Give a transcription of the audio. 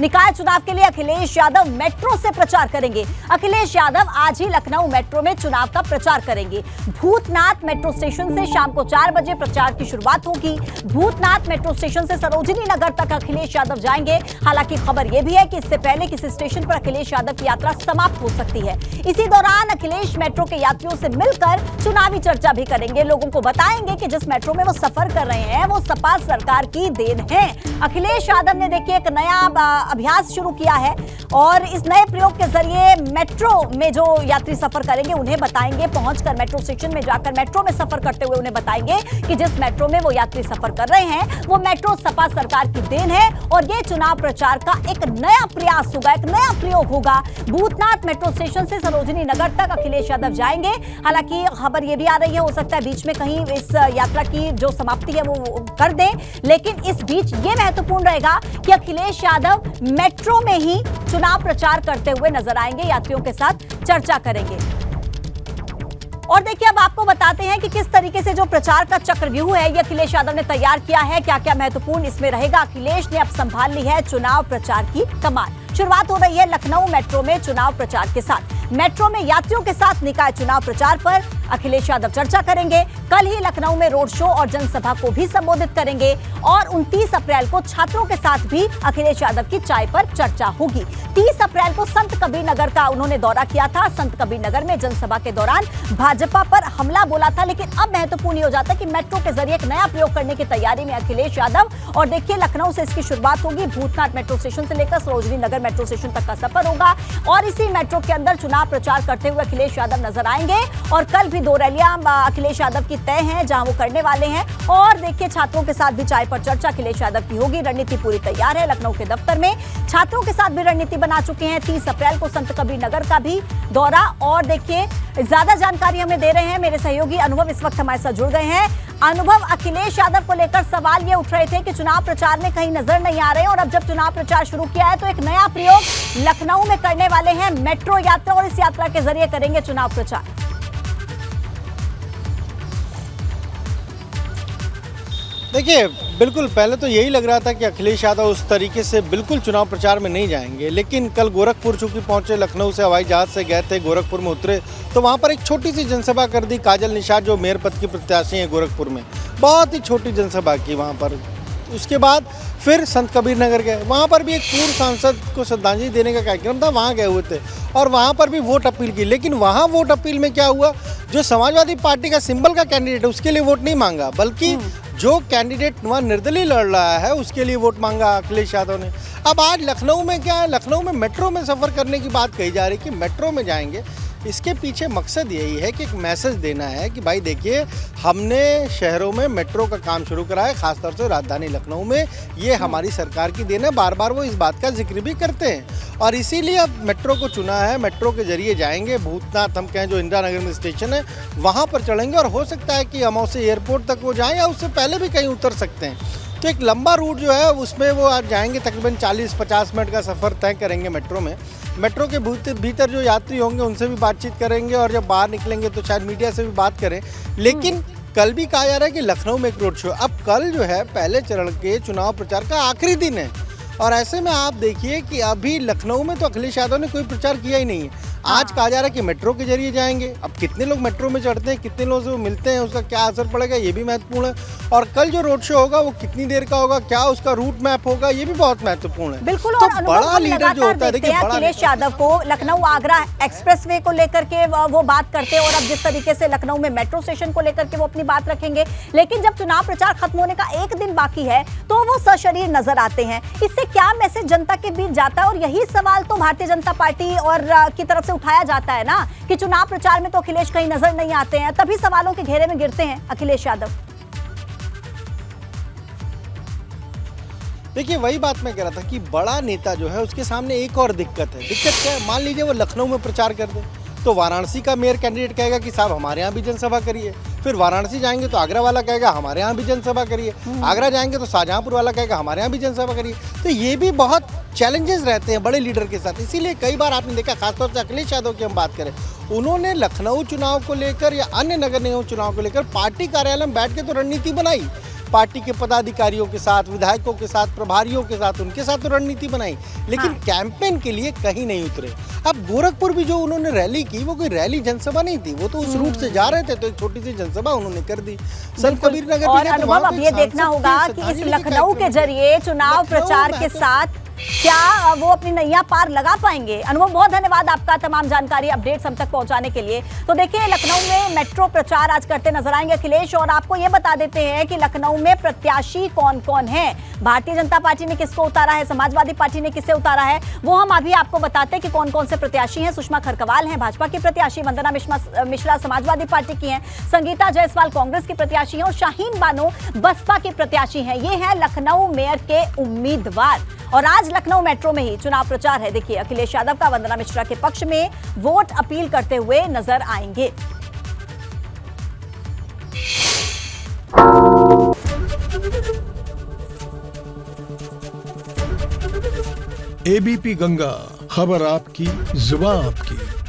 निकाय चुनाव के लिए अखिलेश यादव मेट्रो से प्रचार करेंगे। अखिलेश यादव आज ही लखनऊ मेट्रो में चुनाव का प्रचार करेंगे। भूतनाथ मेट्रो स्टेशन से शाम को 4 बजे प्रचार की शुरुआत होगी। भूतनाथ मेट्रो स्टेशन से सरोजिनी नगर तक अखिलेश यादव जाएंगे। हालांकि खबर यह भी है कि इससे पहले किसी स्टेशन पर अखिलेश यादव की यात्रा समाप्त हो सकती है। इसी दौरान अखिलेश मेट्रो के यात्रियों से मिलकर चुनावी चर्चा भी करेंगे। लोगों को बताएंगे कि जिस मेट्रो में वो सफर कर रहे हैं वो सपा सरकार की देन है। अखिलेश यादव ने देखिए एक नया अभ्यास शुरू किया है और इस नए प्रयोग के जरिए मेट्रो में जो यात्री सफर करेंगे उन्हें बताएंगे, पहुंचकर मेट्रो स्टेशन में जाकर मेट्रो में सफर करते हुए उन्हें बताएंगे कि जिस मेट्रो में वो यात्री सफर कर रहे हैं वो मेट्रो सपा सरकार की देन है और ये चुनाव प्रचार का एक नया प्रयास होगा, एक नया प्रयोग होगा। भूतनाथ मेट्रो स्टेशन से सरोजिनी नगर तक अखिलेश यादव जाएंगे। हालांकि खबर यह भी आ रही है, हो सकता है बीच में कहीं इस यात्रा की जो समाप्ति है वो कर दें, लेकिन इस बीच ये महत्वपूर्ण रहेगा कि अखिलेश यादव मेट्रो में ही चुनाव प्रचार करते हुए नजर आएंगे, यात्रियों के साथ चर्चा करेंगे। और देखिए अब आपको बताते हैं कि किस तरीके से जो प्रचार का चक्रव्यूह है ये अखिलेश यादव ने तैयार किया है, क्या क्या महत्वपूर्ण इसमें रहेगा। अखिलेश ने अब संभाल ली है चुनाव प्रचार की कमान। शुरुआत हो रही है लखनऊ मेट्रो में चुनाव प्रचार के साथ। मेट्रो में यात्रियों के साथ निकाय चुनाव प्रचार पर अखिलेश यादव चर्चा करेंगे। कल ही लखनऊ में रोड शो और जनसभा को भी संबोधित करेंगे और 29 अप्रैल को छात्रों के साथ भी अखिलेश यादव की चाय पर चर्चा होगी। 30 अप्रैल को संत कबीर नगर का उन्होंने दौरा किया था। संत कबीर नगर में जनसभा के दौरान भाजपा पर हमला बोला था, लेकिन अब महत्वपूर्ण हो जाता है कि मेट्रो के जरिए एक नया प्रयोग करने की तैयारी में अखिलेश यादव। और देखिए लखनऊ से इसकी शुरुआत होगी। भूतनाथ मेट्रो स्टेशन से लेकर सरोजिनी नगर मेट्रो स्टेशन तक का सफर होगा और इसी मेट्रो के अंदर चुनाव प्रचार करते हुए अखिलेश यादव नजर आएंगे। और कल भी 2 रैलियां अखिलेश यादव की तय हैं जहां वो करने वाले हैं। और देखिए छात्रों के साथ भी चाय पर चर्चा अखिलेश यादव की होगी। रणनीति पूरी तैयार है। लखनऊ के दफ्तर में छात्रों के साथ भी रणनीति बना चुके हैं। 30 अप्रैल को संत कबीर नगर का भी दौरा। और देखिए ज्यादा जानकारी हमें दे रहे हैं मेरे सहयोगी अनुभव, इस वक्त हमारे साथ जुड़ गए हैं। अनुभव, अखिलेश यादव को लेकर सवाल ये उठ रहे थे कि चुनाव प्रचार में कहीं नजर नहीं आ रहे और अब जब चुनाव प्रचार शुरू किया है तो एक नया प्रयोग लखनऊ में करने वाले हैं, मेट्रो यात्रा, और इस यात्रा के जरिए करेंगे चुनाव प्रचार। देखिए बिल्कुल पहले तो यही लग रहा था कि अखिलेश यादव उस तरीके से बिल्कुल चुनाव प्रचार में नहीं जाएंगे, लेकिन कल गोरखपुर चूंकि पहुंचे, लखनऊ से हवाई जहाज से गए थे, गोरखपुर में उतरे तो वहां पर एक छोटी सी जनसभा कर दी। काजल निषाद जो मेयर पद की प्रत्याशी हैं गोरखपुर में, बहुत ही छोटी जनसभा की वहाँ पर। उसके बाद फिर संत कबीर नगर गए, वहाँ पर भी एक पूर्व सांसद को श्रद्धांजलि देने का कार्यक्रम था, वहाँ गए हुए थे और वहाँ पर भी वोट अपील की। लेकिन वहाँ वोट अपील में क्या हुआ, जो समाजवादी पार्टी का सिंबल का कैंडिडेट है उसके लिए वोट नहीं मांगा, बल्कि जो कैंडिडेट वहाँ निर्दलीय लड़ रहा है उसके लिए वोट मांगा अखिलेश यादव ने। अब आज लखनऊ में क्या है, लखनऊ में मेट्रो में सफ़र करने की बात कही जा रही है कि मेट्रो में जाएंगे। इसके पीछे मकसद यही है कि एक मैसेज देना है कि भाई देखिए हमने शहरों में मेट्रो का काम शुरू करा है, खासतौर से राजधानी लखनऊ में, ये हमारी सरकार की देन है। बार बार वो इस बात का जिक्र भी करते हैं और इसीलिए अब मेट्रो को चुना है। मेट्रो के जरिए जाएंगे भूतनाथ, हम कहें जो इंदिरा नगर में स्टेशन है वहाँ पर चढ़ेंगे और हो सकता है कि अमौ से एयरपोर्ट तक वो जाएँ या उससे पहले भी कहीं उतर सकते हैं। तो एक लंबा रूट जो है उसमें वो आज जाएंगे, तकरीबन 40-50 मिनट का सफ़र तय करेंगे मेट्रो में। मेट्रो के भीतर जो यात्री होंगे उनसे भी बातचीत करेंगे और जब बाहर निकलेंगे तो शायद मीडिया से भी बात करें। लेकिन कल भी कहा जा रहा है कि लखनऊ में एक रोड शो। अब कल जो है पहले चरण के चुनाव प्रचार का आखिरी दिन है और ऐसे में आप देखिए कि अभी लखनऊ में तो अखिलेश यादव ने कोई प्रचार किया ही नहीं है। आज कहा जा रहा है कि मेट्रो के जरिए जाएंगे। अब कितने लोग मेट्रो में चढ़ते हैं, कितने लोगों से वो मिलते हैं, उसका क्या असर पड़ेगा ये भी महत्वपूर्ण है। और कल जो रोड शो होगा वो कितनी देर का होगा, क्या उसका रूट मैप होगा, ये भी बहुत महत्वपूर्ण है। बिल्कुल। तो और बड़ा लीडर जो होता है, देखिए अखिलेश यादव को लखनऊ आगरा एक्सप्रेसवे को लेकर के वो बात करते हैं और अब जिस तरीके से लखनऊ में मेट्रो स्टेशन को लेकर के वो अपनी बात रखेंगे, लेकिन जब चुनाव प्रचार खत्म होने का एक दिन बाकी है तो वो सशरीर नजर आते हैं। इससे क्या मैसेज जनता के बीच जाता है? और यही सवाल तो भारतीय जनता पार्टी और की तरफ से उठाया जाता है ना कि चुनाव प्रचार में तो अखिलेश कहीं नजर नहीं आते हैं, तभी सवालों के घेरे में गिरते हैं अखिलेश यादव। देखिए वही बात मैं कह रहा था कि बड़ा नेता जो है उसके सामने एक और दिक्कत है। दिक्कत क्या है, मान लीजिए वो लखनऊ में प्रचार कर दे तो वाराणसी का मेयर कैंडिडेट कहेगा कि साहब हमारे यहाँ भी जनसभा करिए, फिर वाराणसी जाएंगे तो आगरा वाला कहेगा हमारे यहाँ भी जनसभा करिए, आगरा जाएंगे तो शाहजहांपुर वाला कहेगा हमारे यहाँ भी जनसभा करिए। तो ये भी बहुत चैलेंजेस रहते हैं बड़े लीडर के साथ। इसीलिए कई बार आपने देखा, खासतौर से अखिलेश यादव की हम बात करें, उन्होंने लखनऊ चुनाव को लेकर या अन्य नगर निगम चुनाव को लेकर पार्टी कार्यालय में बैठ के तो रणनीति बनाई, पार्टी के पदाधिकारियों के साथ, विधायकों के साथ, प्रभारियों के साथ, उनके साथ तो रणनीति बनाई, लेकिन कैंपेन के लिए कहीं नहीं उतरे। अब गोरखपुर भी जो उन्होंने रैली की, वो कोई रैली जनसभा नहीं थी, वो तो उस रूट से जा रहे थे, तो एक छोटी सी जनसभा उन्होंने कर दी संत कबीर नगर। और अनुभव अब ये देखना होगा कि इस लखनऊ के जरिए चुनाव प्रचार के साथ क्या वो अपनी नैया पार लगा पाएंगे। अनुभव, बहुत धन्यवाद आपका तमाम जानकारी अपडेट्स हम तक पहुंचाने के लिए। तो देखिए, लखनऊ में मेट्रो प्रचार आज करते नजर आएंगे अखिलेश, और आपको ये बता देते हैं कि लखनऊ में प्रत्याशी कौन कौन है। भारतीय जनता पार्टी ने किसको उतारा है, समाजवादी पार्टी ने किसे उतारा है, वो हम अभी आपको बताते हैं कि कौन कौन से प्रत्याशी हैं। सुषमा खरकवाल हैं भाजपा की प्रत्याशी, वंदना मिश्रा समाजवादी पार्टी की हैं, संगीता जायसवाल कांग्रेस की प्रत्याशी हैं और शाहीन बानो बसपा की प्रत्याशी हैं। ये हैं लखनऊ मेयर के उम्मीदवार। और आज लखनऊ मेट्रो में ही चुनाव प्रचार है। देखिए, अखिलेश यादव का वंदना मिश्रा के पक्ष में वोट अपील करते हुए नजर आएंगे। एबीपी गंगा, खबर आपकी, जुबान आपकी।